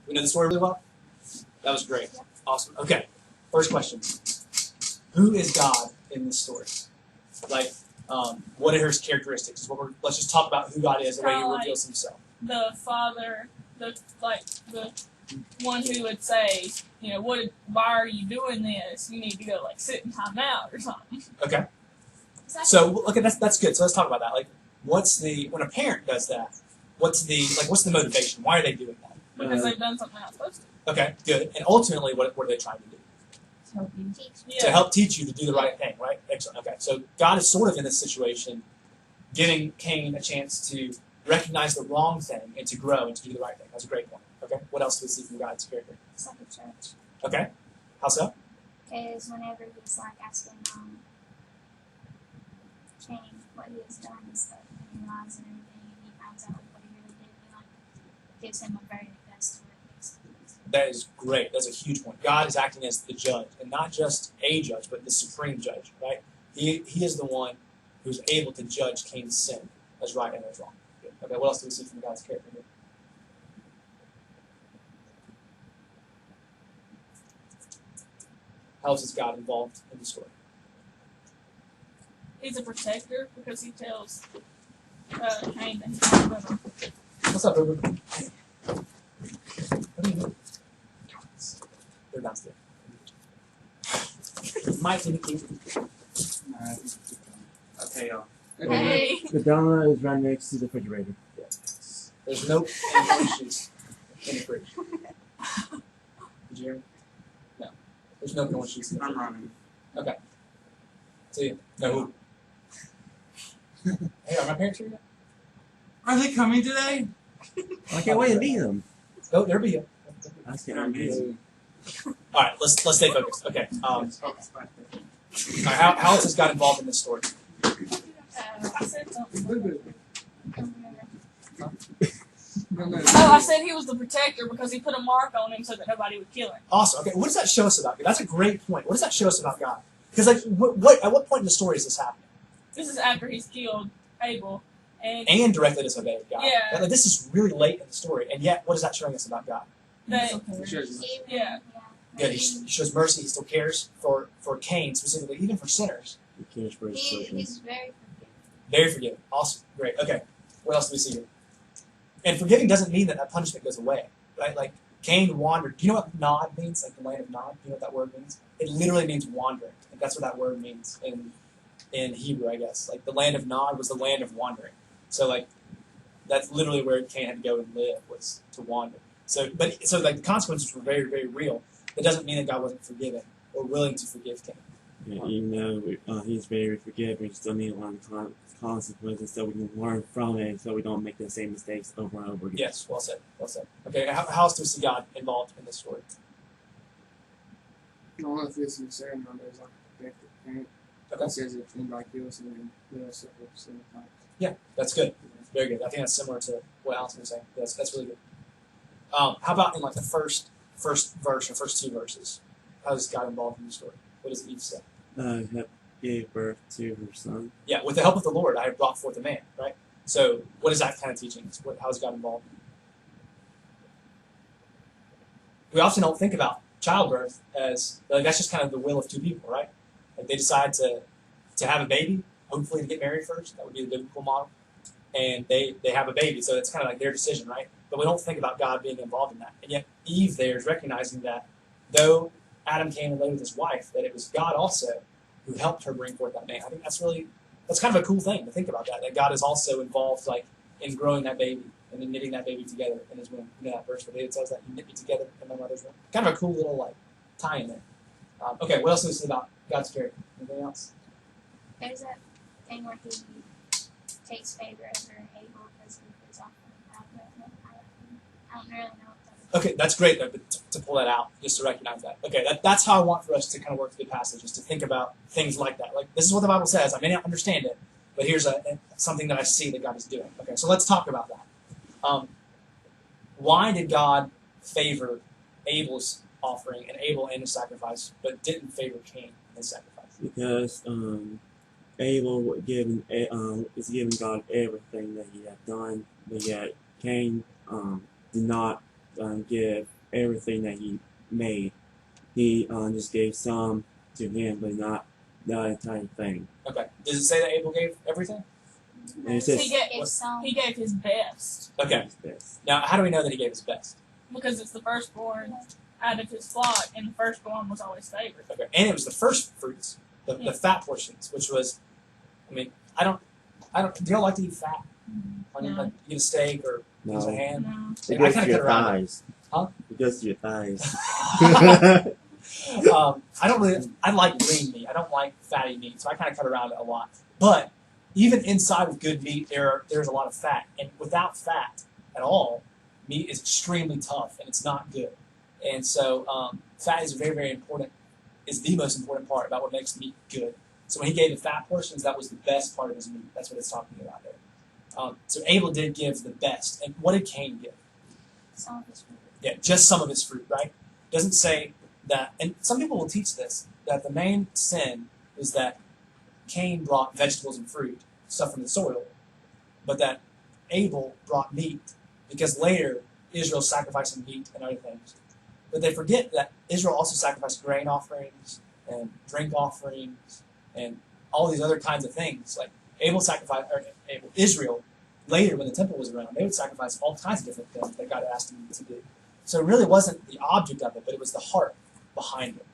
We know the story really well? That was great. Awesome. Okay, first question. Who is God in this story? Like, what are his characteristics? Let's just talk about who God is, the way he reveals himself. The Father, the one who would say, why are you doing this? You need to go sit in time out or something. Okay. So okay, that's good. So let's talk about that. Like, when a parent does that? What's the motivation? Why are they doing that? Because they've done something they're not supposed to. Okay, good. And ultimately, what are they trying to do? To help you teach. Yeah. To help teach you to do the right thing, right? Excellent. Okay, so God is sort of in this situation, giving Cain a chance to recognize the wrong thing and to grow and to do the right thing. That's a great point. Okay, what else do we see from God's character? It's like a church. Okay, how so? Because whenever he's asking Cain what he has done and stuff, and he lies and everything, and he finds out what he really did, he gives him a very best excuse. That is great. That's a huge point. God is acting as the judge, and not just a judge, but the supreme judge, right? He is the one who's able to judge Cain's sin as right and as wrong. Good. Okay, what else do we see from God's character here? How else is God involved in the story? He's a protector because he tells Cain that he's not going to. What's up, Boo Boo? What do you do? They're downstairs. Mike and Nicky. Okay, y'all. Hey. The donut is right next to the refrigerator. Yeah. There's no issues in the fridge. Did you hear me? No. There's no issues in the fridge. I'm running. Okay. See you. No. Hey, are my parents here yet? Are they coming today? I can't wait to meet them. No, there be you. I can't amazing. All right, let's stay focused. Okay. All right, how else has God involved in this story? I said something. No. Oh, I said he was the protector because he put a mark on him so that nobody would kill him. Awesome. Okay, what does that show us about God? That's a great point. What does that show us about God? Because at what point in the story is this happening? This is after he's killed Abel. And directly disobeyed God. Yeah. Like, this is really late in the story, and yet what is that showing us about God? That, Yeah. Good. He shows mercy. He still cares for Cain specifically, even for sinners. He cares for his children. He's very forgiving. Very forgiving. Awesome. Great. Okay. What else do we see here? And forgiving doesn't mean that punishment goes away, right? Like Cain wandered. Do you know what Nod means? Like the land of Nod. Do you know what that word means? It literally means wandering. Like that's what that word means in Hebrew, I guess. Like the land of Nod was the land of wandering. So that's literally where Cain had to go and live, was to wander. So the consequences were very, very real. It doesn't mean that God wasn't forgiving or willing to forgive Cain. Yeah, even though he's very forgiving, we still need a lot of consequences so we can learn from it, so we don't make the same mistakes over and over again. Yes, well said. Well said. Okay, how else do we see God involved in this story? I don't know if this is saying on there's a protective parent. It says if anybody kills him, they'll suffer 7 times. Yeah, that's good. Very good. I think that's similar to what Allison was saying. That's really good. How about in the first verse or first 2 verses? How is God involved in the story? What does Eve say? Gave birth to her son. Yeah, with the help of the Lord, I have brought forth a man. Right. So, what is that kind of teaching us? How is God involved? We often don't think about childbirth as that's just kind of the will of 2 people, right? Like they decide to have a baby, hopefully to get married first. That would be the biblical model. And they have a baby, so it's kind of like their decision, right? But we don't think about God being involved in that. And yet Eve there is recognizing that though Adam came and lay with his wife, that it was God also who helped her bring forth that man. I think that's kind of a cool thing to think about that God is also involved in growing that baby and in knitting that baby together in his womb. You know that verse where David says that, you knit me together in my mother's womb. Kind of a cool little tie in there. Okay, what else do we see about God's character? Anything else? There's that thing where he takes favor over Abel because he was off on the I don't really know what that is. Okay, that's great though, but to pull that out, just to recognize that. Okay, that's how I want for us to kind of work through the passage, is to think about things like that. Like, this is what the Bible says. I may not understand it, but here's something that I see that God is doing. Okay, so let's talk about that. Why did God favor Abel's offering and Abel and his sacrifice, but didn't favor Cain and his sacrifice? Because Abel is giving God everything that he had done, but yet Cain did not give everything that he made. He just gave some to him, but not the entire thing. Okay. Does it say that Abel gave everything? And it says He gave, If some, he gave his best Okay. his best. Now, how do we know that he gave his best? because it's the firstborn out of his flock, and the firstborn was always favored. Okay. And it was the first fruits, the fat portions, which was, I mean, I don't. Do y'all like to eat fat? I mean, No. like eat a steak or use a No, ham. No. it I goes kinda to your cut around it. thighs. Huh? It goes to your thighs. I don't really. I like lean meat. I don't like fatty meat, so I kind of cut around it a lot. But even inside of good meat, there's a lot of fat, and without fat at all, meat is extremely tough and it's not good. And so fat is very, very important. Is the most important part about what makes meat good. So when he gave the fat portions, that was the best part of his meat. That's what it's talking about there. So Abel did give the best, and what did Cain give? some of his fruit. Yeah, just some of his fruit, right? Doesn't say that, and some people will teach this, that the main sin is that Cain brought vegetables and fruit, stuff from the soil, but that Abel brought meat, because later Israel sacrificed some meat and other things. But they forget that Israel also sacrificed grain offerings and drink offerings and all these other kinds of things. Like Israel, later when the temple was around, they would sacrifice all kinds of different things that God asked them to do. So it really wasn't the object of it, but it was the heart behind it.